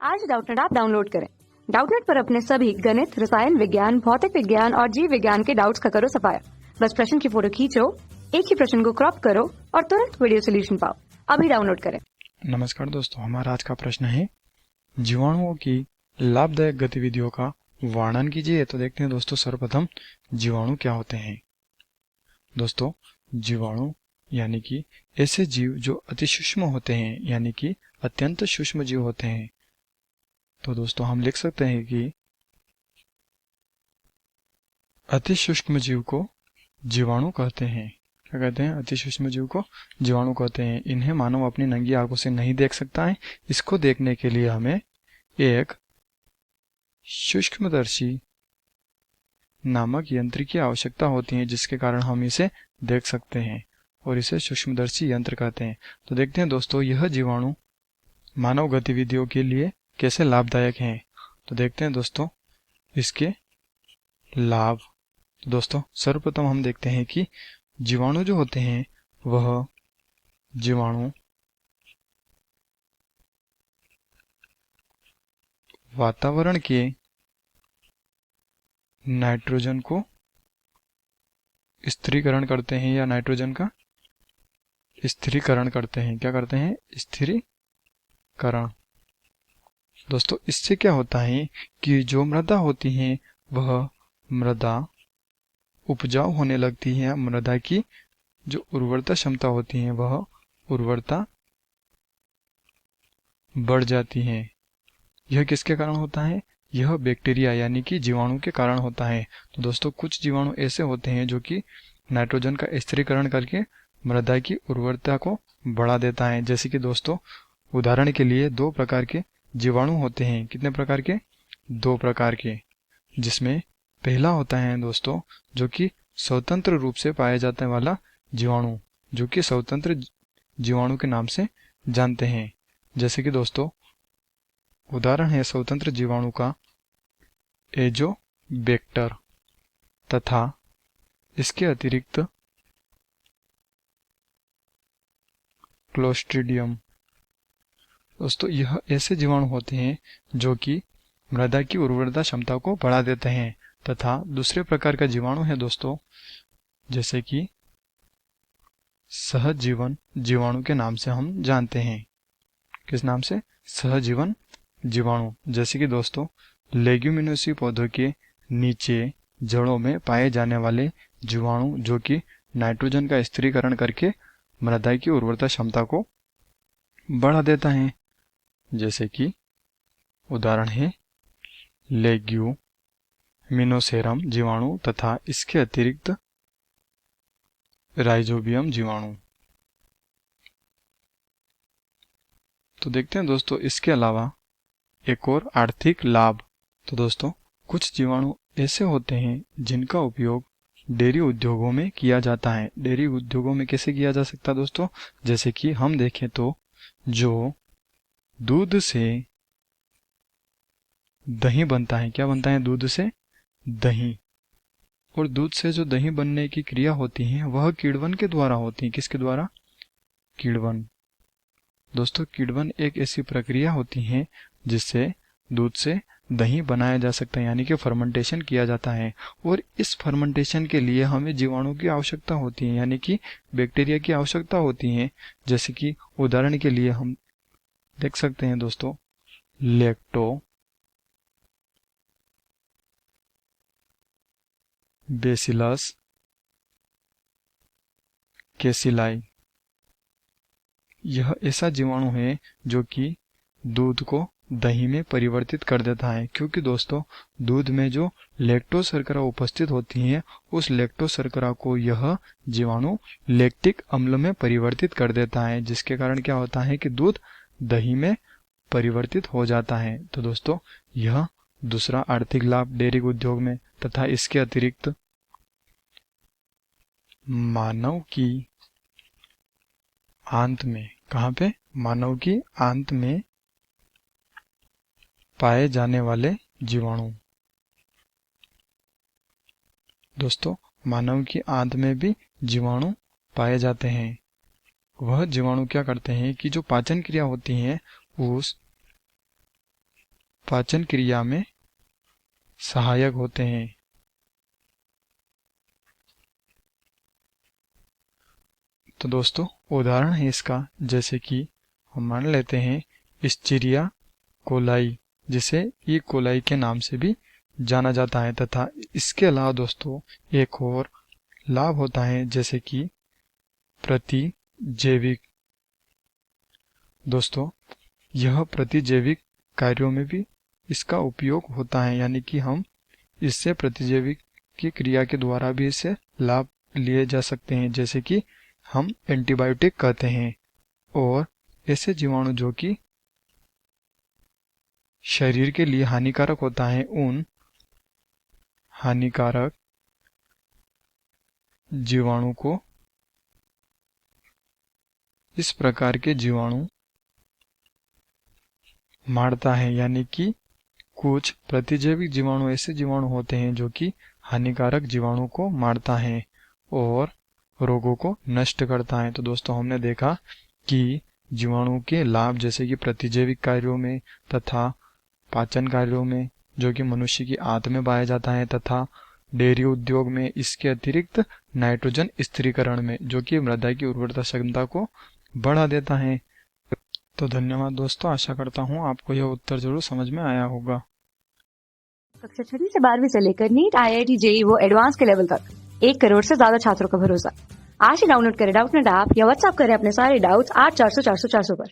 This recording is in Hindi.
आज डाउटनेट ऐप डाउनलोड करें। डाउटनेट पर अपने सभी गणित, रसायन विज्ञान, भौतिक विज्ञान और जीव विज्ञान के डाउट्स का करो सफाया। बस प्रश्न की फोटो खींचो, एक ही प्रश्न को क्रॉप करो और तुरंत वीडियो सोल्यूशन पाओ। अभी डाउनलोड करें। नमस्कार दोस्तों, हमारा आज का प्रश्न है जीवाणुओं की लाभदायक गतिविधियों का वर्णन कीजिए। तो देखते हैं दोस्तों, सर्वप्रथम जीवाणु क्या होते हैं। दोस्तों, जीवाणु यानी कि ऐसे जीव जो अति सूक्ष्म होते हैं, यानी कि अत्यंत सूक्ष्म जीव होते हैं। तो दोस्तों हम लिख सकते हैं कि अति सूक्ष्म जीव को जीवाणु कहते हैं। क्या कहते हैं? अति सूक्ष्म जीव को जीवाणु कहते हैं। इन्हें मानव अपनी नंगी आंखों से नहीं देख सकता है। इसको देखने के लिए हमें एक सूक्ष्मदर्शी नामक यंत्र की आवश्यकता होती है, जिसके कारण हम इसे देख सकते हैं और इसे सूक्ष्मदर्शी यंत्र कहते हैं। तो देखते हैं दोस्तों, यह जीवाणु मानव गतिविधियों के लिए कैसे लाभदायक हैं। तो देखते हैं दोस्तों इसके लाभ। तो दोस्तों सर्वप्रथम हम देखते हैं कि जीवाणु जो होते हैं वह जीवाणु वातावरण के नाइट्रोजन को स्थिरीकरण करते हैं या नाइट्रोजन का स्थिरीकरण करते हैं। क्या करते हैं? स्थिरीकरण। दोस्तों इससे क्या होता है कि जो मृदा होती है वह मृदा उपजाऊ होने लगती है। मृदा की जो उर्वरता क्षमता होती है वह उर्वरता बढ़ जाती है। यह किसके कारण होता है? यह बैक्टीरिया यानी कि जीवाणु के कारण होता है। तो दोस्तों कुछ जीवाणु ऐसे होते हैं जो कि नाइट्रोजन का स्थिरीकरण करके मृदा की उर्वरता को बढ़ा देता है। जैसे कि दोस्तों उदाहरण के लिए दो प्रकार के जीवाणु होते हैं। कितने प्रकार के? दो प्रकार के। जिसमें पहला होता है दोस्तों जो कि स्वतंत्र रूप से पाया जाने वाला जीवाणु, जो कि स्वतंत्र जीवाणु के नाम से जानते हैं। जैसे कि दोस्तों उदाहरण है स्वतंत्र जीवाणु का एजोबैक्टर तथा इसके अतिरिक्त क्लोस्ट्रीडियम। दोस्तों यह ऐसे जीवाणु होते हैं जो कि मृदा की उर्वरता क्षमता को बढ़ा देते हैं। तथा दूसरे प्रकार का जीवाणु है दोस्तों जैसे कि सहजीवन जीवाणु के नाम से हम जानते हैं। किस नाम से? सहजीवन जीवाणु। जैसे कि दोस्तों लेग्यूमिनोसी पौधों के नीचे जड़ों में पाए जाने वाले जीवाणु जो कि नाइट्रोजन का स्थिरीकरण करके मृदा की उर्वरता क्षमता को बढ़ा देता है। जैसे कि उदाहरण है लेग्यूमिनोसेरम जीवाणु तथा इसके अतिरिक्त राइजोबियम जीवाणु। तो देखते हैं दोस्तों इसके अलावा एक और आर्थिक लाभ। तो दोस्तों कुछ जीवाणु ऐसे होते हैं जिनका उपयोग डेयरी उद्योगों में किया जाता है। डेयरी उद्योगों में कैसे किया जा सकता है दोस्तों? जैसे कि हम देखें तो जो दूध से दही बनता है। क्या बनता है? दूध से दही। और दूध से जो दही बनने की क्रिया होती है वह किण्वन के द्वारा होती है। किसके द्वारा? किण्वन। दोस्तों किण्वन एक ऐसी प्रक्रिया होती है जिससे दूध से दही बनाया जा सकता है, यानी कि फर्मेंटेशन किया जाता है। और इस फर्मेंटेशन के लिए हमें जीवाणु की आवश्यकता होती है, यानी कि बैक्टीरिया की आवश्यकता होती है। जैसे कि उदाहरण के लिए हम देख सकते हैं दोस्तों लैक्टोबैसिलस कैसिलाई। यह ऐसा जीवाणु है जो कि दूध को दही में परिवर्तित कर देता है। क्योंकि दोस्तों दूध में जो लैक्टोज शर्करा उपस्थित होती है उस लैक्टोज शर्करा को यह जीवाणु लैक्टिक अम्ल में परिवर्तित कर देता है, जिसके कारण क्या होता है कि दूध दही में परिवर्तित हो जाता है। तो दोस्तों यह दूसरा आर्थिक लाभ डेयरी उद्योग में। तथा इसके अतिरिक्त मानव की आंत में, कहाँ पे? मानव की आंत में पाए जाने वाले जीवाणु। दोस्तों मानव की आंत में भी जीवाणु पाए जाते हैं। वह जीवाणु क्या करते हैं कि जो पाचन क्रिया होती है उस पाचन क्रिया में सहायक होते हैं। तो दोस्तों उदाहरण है इसका, जैसे कि हम मान लेते हैं एस्चेरिचिया कोलाई, जिसे ई कोलाई के नाम से भी जाना जाता है, तथा इसके अलावा दोस्तों एक और लाभ होता है जैसे कि प्रतिजैविक। दोस्तों यह प्रतिजैविक कार्यों में भी इसका उपयोग होता है, यानी कि हम इससे प्रतिजैविक की क्रिया के द्वारा भी इससे लाभ लिए जा सकते हैं, जैसे कि हम एंटीबायोटिक कहते हैं। और ऐसे जीवाणु जो कि शरीर के लिए हानिकारक होता है, उन हानिकारक जीवाणु को इस प्रकार के जीवाणु मारता है। यानी कि कुछ प्रतिजैविक जीवाणु ऐसे जीवाणु होते हैं जो कि हानिकारक जीवाणु को मारता है और रोगों को नष्ट करता है। तो दोस्तों हमने देखा कि जीवाणु के लाभ जैसे कि प्रतिजैविक कार्यों में तथा पाचन कार्यों में, जो कि मनुष्य की आंत में पाया जाता है, तथा डेयरी उद्योग में, इसके अतिरिक्त नाइट्रोजन स्थिरीकरण में, जो कि मृदा की उर्वरता क्षमता को बढ़ा देता है। तो धन्यवाद दोस्तों, आशा करता हूँ आपको यह उत्तर जरूर समझ में आया होगा। कक्षा 6 से 12वीं से लेकर नीट, IIT, JEE वो एडवांस के लेवल तक 1 करोड़ से ज्यादा छात्रों का भरोसा। आज ही डाउनलोड करें डाउटनेट ऐप या व्हाट्सएप करें अपने सारे डाउट्स 8400 400 400 पर।